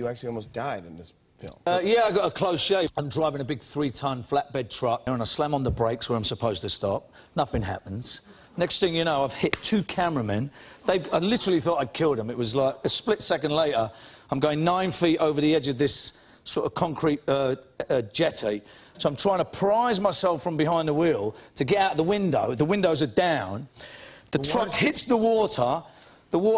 you actually almost died in this film. Yeah, I got a close shave. I'm driving a big 3-ton flatbed truck, and I slam on the brakes where I'm supposed to stop. Nothing happens. Next thing you know, I've hit 2 cameramen. I literally thought I'd killed them. It was like a split second later, I'm going 9 feet over the edge of this sort of concrete jetty. So I'm trying to prise myself from behind the wheel to get out the window. The windows are down. The truck hits the water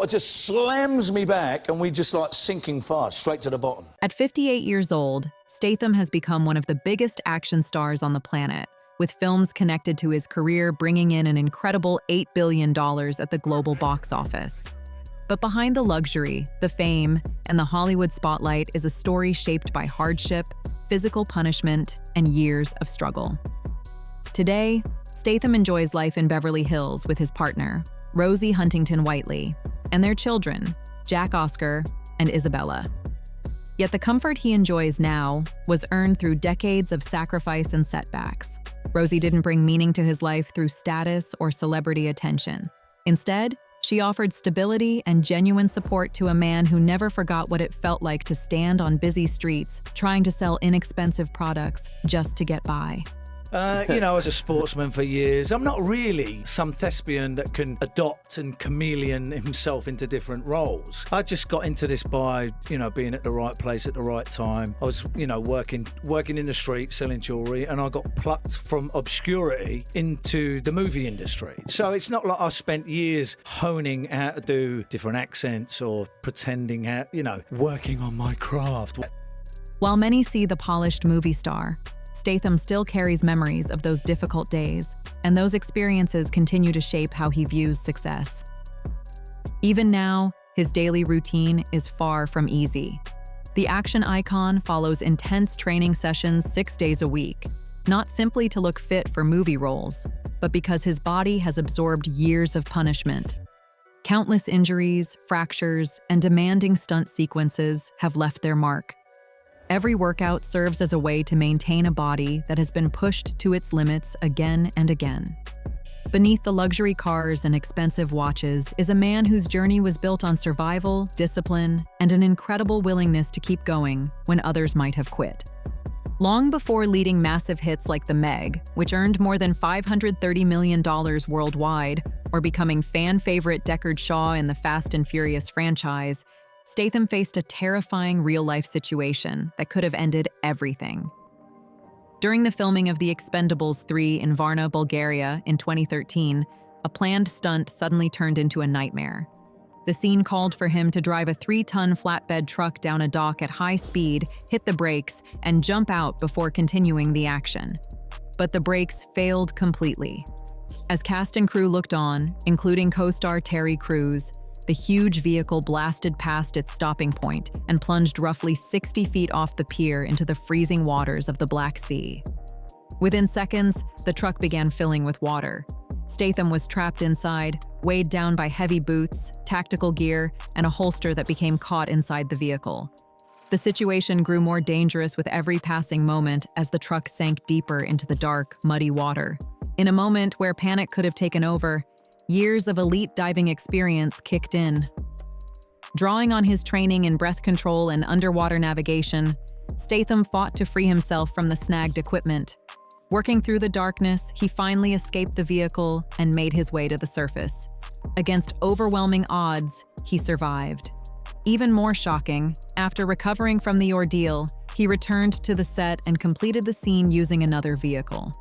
just slams me back, and we just like sinking fast, straight to the bottom. At 58 years old, Statham has become one of the biggest action stars on the planet, with films connected to his career bringing in an incredible $8 billion at the global box office. But behind the luxury, the fame, and the Hollywood spotlight is a story shaped by hardship, physical punishment, and years of struggle. Today, Statham enjoys life in Beverly Hills with his partner, Rosie Huntington-Whiteley, and their children, Jack Oscar and Isabella. Yet the comfort he enjoys now was earned through decades of sacrifice and setbacks. Rosie didn't bring meaning to his life through status or celebrity attention. Instead, she offered stability and genuine support to a man who never forgot what it felt like to stand on busy streets, trying to sell inexpensive products just to get by. You know, as a sportsman for years, I'm not really some thespian that can adopt and chameleon himself into different roles. I just got into this by, you know, being at the right place at the right time. I was, you know, working in the street, selling jewellery, and I got plucked from obscurity into the movie industry. So it's not like I spent years honing how to do different accents or pretending how, you know, working on my craft. While many see the polished movie star, Statham still carries memories of those difficult days, and those experiences continue to shape how he views success. Even now, his daily routine is far from easy. The action icon follows intense training sessions 6 days a week, not simply to look fit for movie roles, but because his body has absorbed years of punishment. Countless injuries, fractures, and demanding stunt sequences have left their mark. Every workout serves as a way to maintain a body that has been pushed to its limits again and again. Beneath the luxury cars and expensive watches is a man whose journey was built on survival, discipline, and an incredible willingness to keep going when others might have quit. Long before leading massive hits like The Meg, which earned more than $530 million worldwide, or becoming fan favorite Deckard Shaw in the Fast and Furious franchise, Statham faced a terrifying real-life situation that could have ended everything. During the filming of The Expendables 3 in Varna, Bulgaria in 2013, a planned stunt suddenly turned into a nightmare. The scene called for him to drive a 3-ton flatbed truck down a dock at high speed, hit the brakes, and jump out before continuing the action. But the brakes failed completely. As cast and crew looked on, including co-star Terry Crews, the huge vehicle blasted past its stopping point and plunged roughly 60 feet off the pier into the freezing waters of the Black Sea. Within seconds, the truck began filling with water. Statham was trapped inside, weighed down by heavy boots, tactical gear, and a holster that became caught inside the vehicle. The situation grew more dangerous with every passing moment as the truck sank deeper into the dark, muddy water. In a moment where panic could have taken over, years of elite diving experience kicked in. Drawing on his training in breath control and underwater navigation, Statham fought to free himself from the snagged equipment. Working through the darkness, he finally escaped the vehicle and made his way to the surface. Against overwhelming odds, he survived. Even more shocking, after recovering from the ordeal, he returned to the set and completed the scene using another vehicle.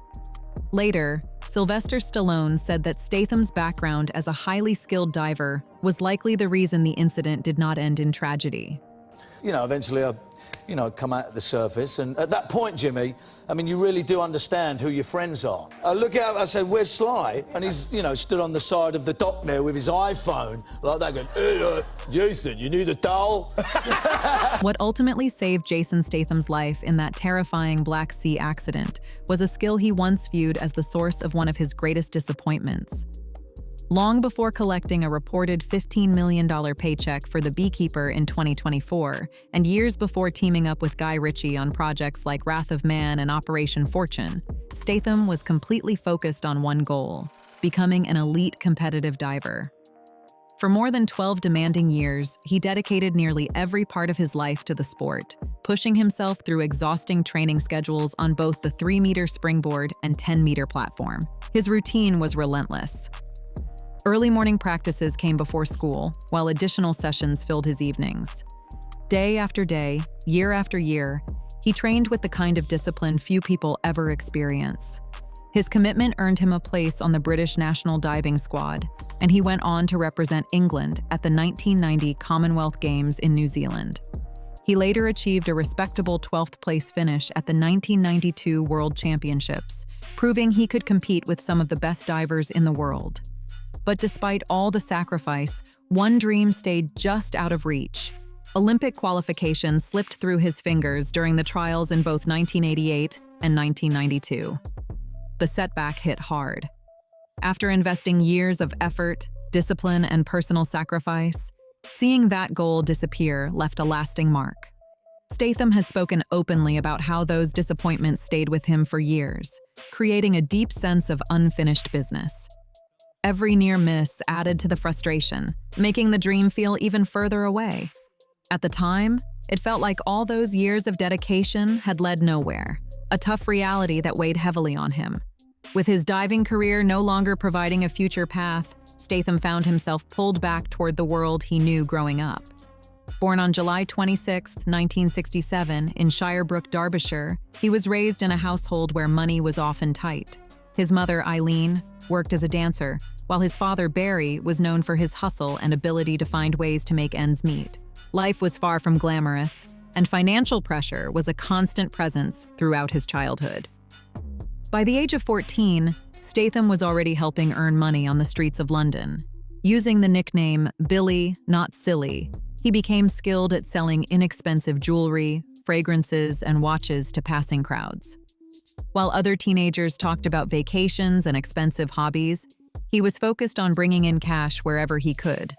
Later, Sylvester Stallone said that Statham's background as a highly skilled diver was likely the reason the incident did not end in tragedy. You know, eventually I, come out at the surface, and at that point, Jimmy, I mean, you really do understand who your friends are. I look out, I said, "Where's Sly?" And he's, stood on the side of the dock there with his iPhone, like that, going, "Hey, Jason, you need a towel?" What ultimately saved Jason Statham's life in that terrifying Black Sea accident was a skill he once viewed as the source of one of his greatest disappointments. Long before collecting a reported $15 million paycheck for The Beekeeper in 2024, and years before teaming up with Guy Ritchie on projects like Wrath of Man and Operation Fortune, Statham was completely focused on one goal: becoming an elite competitive diver. For more than 12 demanding years, he dedicated nearly every part of his life to the sport, pushing himself through exhausting training schedules on both the 3-meter springboard and 10-meter platform. His routine was relentless. Early morning practices came before school, while additional sessions filled his evenings. Day after day, year after year, he trained with the kind of discipline few people ever experience. His commitment earned him a place on the British national diving squad, and he went on to represent England at the 1990 Commonwealth Games in New Zealand. He later achieved a respectable 12th place finish at the 1992 World Championships, proving he could compete with some of the best divers in the world. But despite all the sacrifice, one dream stayed just out of reach. Olympic qualification slipped through his fingers during the trials in both 1988 and 1992. The setback hit hard. After investing years of effort, discipline, and personal sacrifice, seeing that goal disappear left a lasting mark. Statham has spoken openly about how those disappointments stayed with him for years, creating a deep sense of unfinished business. Every near miss added to the frustration, making the dream feel even further away. At the time, it felt like all those years of dedication had led nowhere, a tough reality that weighed heavily on him. With his diving career no longer providing a future path, Statham found himself pulled back toward the world he knew growing up. Born on July 26, 1967, in Shirebrook, Derbyshire, he was raised in a household where money was often tight. His mother, Eileen, worked as a dancer, while his father, Barry, was known for his hustle and ability to find ways to make ends meet. Life was far from glamorous, and financial pressure was a constant presence throughout his childhood. By the age of 14, Statham was already helping earn money on the streets of London. Using the nickname Billy, Not Silly, he became skilled at selling inexpensive jewelry, fragrances, and watches to passing crowds. While other teenagers talked about vacations and expensive hobbies, he was focused on bringing in cash wherever he could.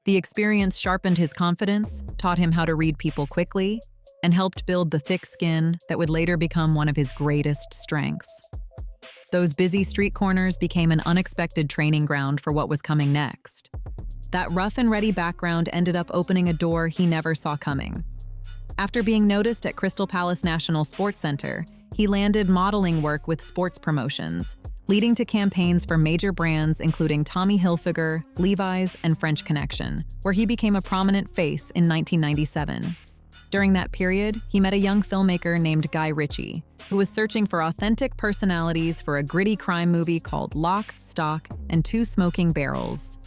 The experience sharpened his confidence, taught him how to read people quickly, and helped build the thick skin that would later become one of his greatest strengths. Those busy street corners became an unexpected training ground for what was coming next. That rough and ready background ended up opening a door he never saw coming. After being noticed at Crystal Palace National Sports Center, he landed modeling work with sports promotions, leading to campaigns for major brands including Tommy Hilfiger, Levi's, and French Connection, where he became a prominent face in 1997. During that period, he met a young filmmaker named Guy Ritchie, who was searching for authentic personalities for a gritty crime movie called Lock, Stock, and Two Smoking Barrels.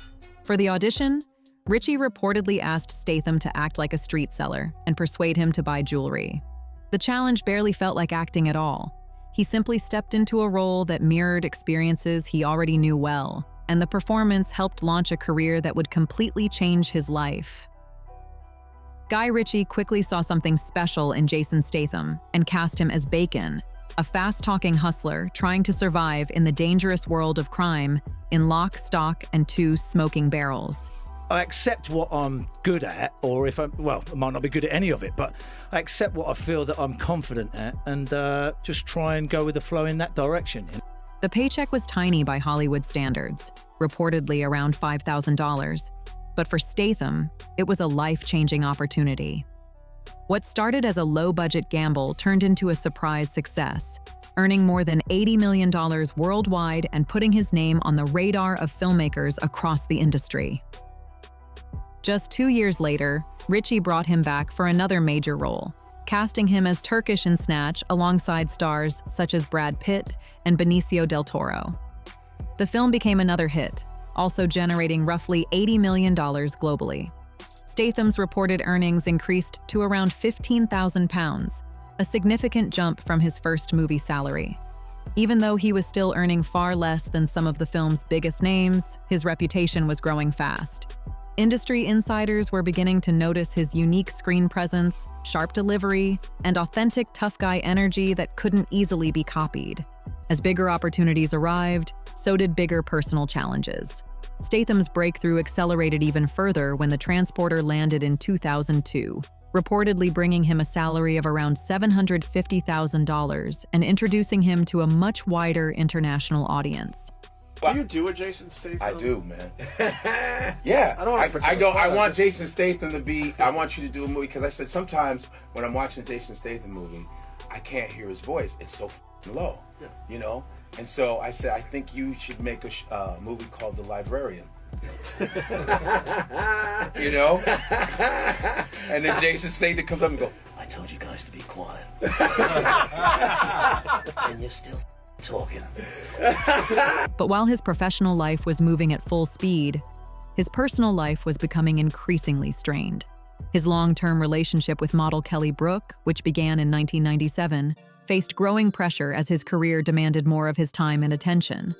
For the audition, Ritchie reportedly asked Statham to act like a street seller and persuade him to buy jewelry. The challenge barely felt like acting at all. He simply stepped into a role that mirrored experiences he already knew well, and the performance helped launch a career that would completely change his life. Guy Ritchie quickly saw something special in Jason Statham and cast him as Bacon, a fast-talking hustler trying to survive in the dangerous world of crime in Lock, Stock, and Two Smoking Barrels. I accept what I'm good at, or I might not be good at any of it, but I accept what I feel that I'm confident at and just try and go with the flow in that direction. The paycheck was tiny by Hollywood standards, reportedly around $5,000. But for Statham, it was a life-changing opportunity. What started as a low-budget gamble turned into a surprise success, earning more than $80 million worldwide and putting his name on the radar of filmmakers across the industry. Just 2 years later, Ritchie brought him back for another major role, casting him as Turkish in Snatch alongside stars such as Brad Pitt and Benicio del Toro. The film became another hit, also generating roughly $80 million globally. Statham's reported earnings increased to around £15,000, a significant jump from his first movie salary. Even though he was still earning far less than some of the film's biggest names, his reputation was growing fast. Industry insiders were beginning to notice his unique screen presence, sharp delivery, and authentic tough guy energy that couldn't easily be copied. As bigger opportunities arrived, so did bigger personal challenges. Statham's breakthrough accelerated even further when The Transporter landed in 2002, reportedly bringing him a salary of around $750,000 and introducing him to a much wider international audience. Do you do a Jason Statham? I do, man. Yeah. I want Jason Statham to be, I want you to do a movie, because I said sometimes when I'm watching a Jason Statham movie, I can't hear his voice. It's so low, you know? And so I said, I think you should make a movie called The Librarian. You know? And then Jason Statham comes up and goes, I told you guys to be quiet. And you're still talking. But while his professional life was moving at full speed, his personal life was becoming increasingly strained. His long-term relationship with model Kelly Brook, which began in 1997, faced growing pressure as his career demanded more of his time and attention.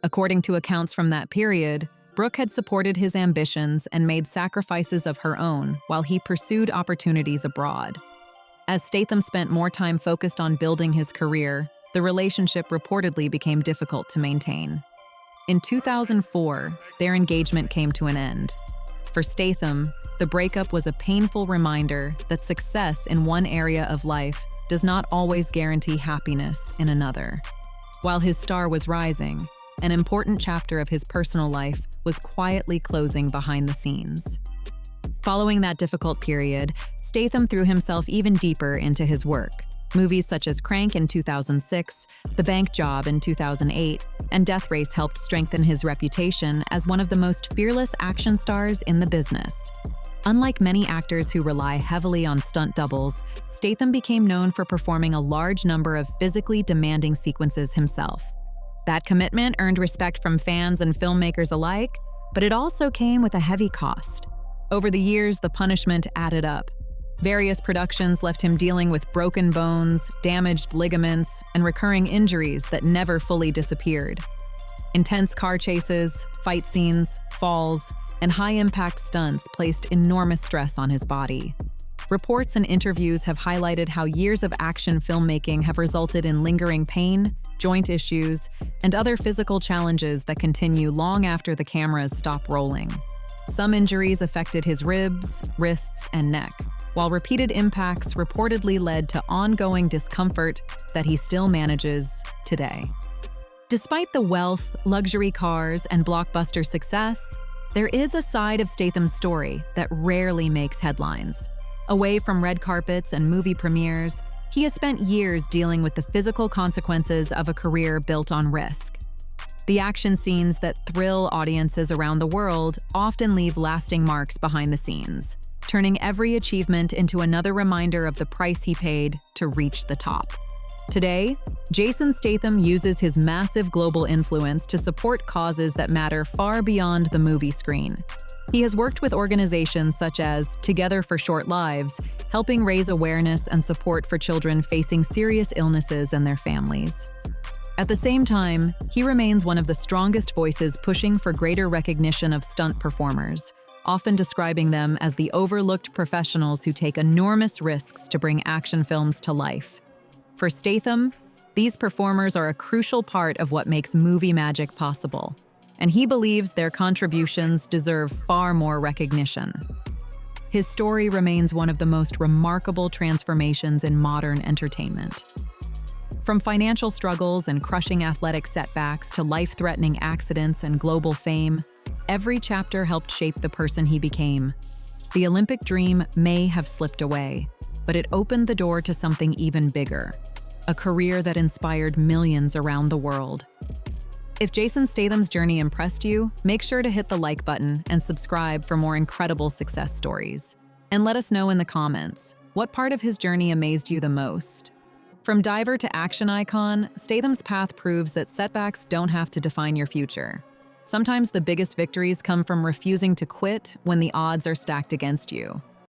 According to accounts from that period, Brook had supported his ambitions and made sacrifices of her own while he pursued opportunities abroad. As Statham spent more time focused on building his career, the relationship reportedly became difficult to maintain. In 2004, their engagement came to an end. For Statham, the breakup was a painful reminder that success in one area of life does not always guarantee happiness in another. While his star was rising, an important chapter of his personal life was quietly closing behind the scenes. Following that difficult period, Statham threw himself even deeper into his work. Movies such as Crank in 2006, The Bank Job in 2008, and Death Race helped strengthen his reputation as one of the most fearless action stars in the business. Unlike many actors who rely heavily on stunt doubles, Statham became known for performing a large number of physically demanding sequences himself. That commitment earned respect from fans and filmmakers alike, but it also came with a heavy cost. Over the years, the punishment added up. Various productions left him dealing with broken bones, damaged ligaments, and recurring injuries that never fully disappeared. Intense car chases, fight scenes, falls, and high-impact stunts placed enormous stress on his body. Reports and interviews have highlighted how years of action filmmaking have resulted in lingering pain, joint issues, and other physical challenges that continue long after the cameras stop rolling. Some injuries affected his ribs, wrists, and neck, while repeated impacts reportedly led to ongoing discomfort that he still manages today. Despite the wealth, luxury cars, and blockbuster success, there is a side of Statham's story that rarely makes headlines. Away from red carpets and movie premieres, he has spent years dealing with the physical consequences of a career built on risk. The action scenes that thrill audiences around the world often leave lasting marks behind the scenes, turning every achievement into another reminder of the price he paid to reach the top. Today, Jason Statham uses his massive global influence to support causes that matter far beyond the movie screen. He has worked with organizations such as Together for Short Lives, helping raise awareness and support for children facing serious illnesses and their families. At the same time, he remains one of the strongest voices pushing for greater recognition of stunt performers, often describing them as the overlooked professionals who take enormous risks to bring action films to life. For Statham, these performers are a crucial part of what makes movie magic possible, and he believes their contributions deserve far more recognition. His story remains one of the most remarkable transformations in modern entertainment. From financial struggles and crushing athletic setbacks to life-threatening accidents and global fame, every chapter helped shape the person he became. The Olympic dream may have slipped away, but it opened the door to something even bigger, a career that inspired millions around the world. If Jason Statham's journey impressed you, make sure to hit the like button and subscribe for more incredible success stories. And let us know in the comments, what part of his journey amazed you the most? From diver to action icon, Statham's path proves that setbacks don't have to define your future. Sometimes the biggest victories come from refusing to quit when the odds are stacked against you.